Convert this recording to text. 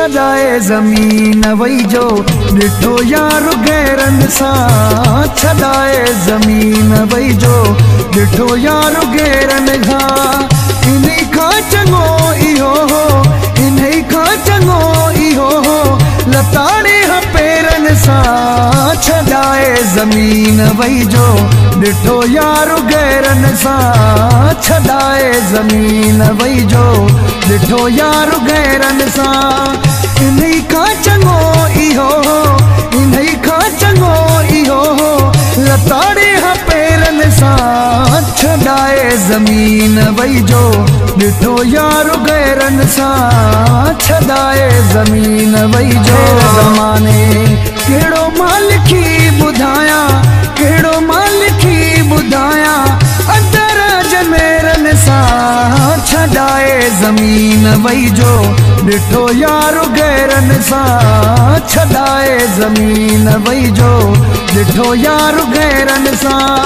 छॾाए ज़मीन वई जो ॾिठो यार गैरन सां, छॾाए ज़मीन वई जो ॾिठो यार गैरन खां। इन्ही खां चङो इहो हो, इन्ही खां चङो इहो हो, लताड़े पेरन सां छॾाए ज़मीन वई जो ॾिठो यार गैरन सां, छॾाए ज़मीन वई जो ॾिठो यार गैरन सां। इन्ही खां चङो इहो हो, इन्ही खां चङो इहो हो, लताड़े पेरन सां छॾाए ज़मीन वई जो ॾिठो यार गैरन सां, छॾाए ज़मीन वई जो। ज़माने कहिड़ो मालिकी ॿुधायां, कहिड़ो मालिकी ॿुधायां, अंदर जमेरन सां छॾाए ज़मीन वई जो ॾिठो यार गैरन सां, छॾाए ज़मीन वई जो ॾिठो यार गैरन सां।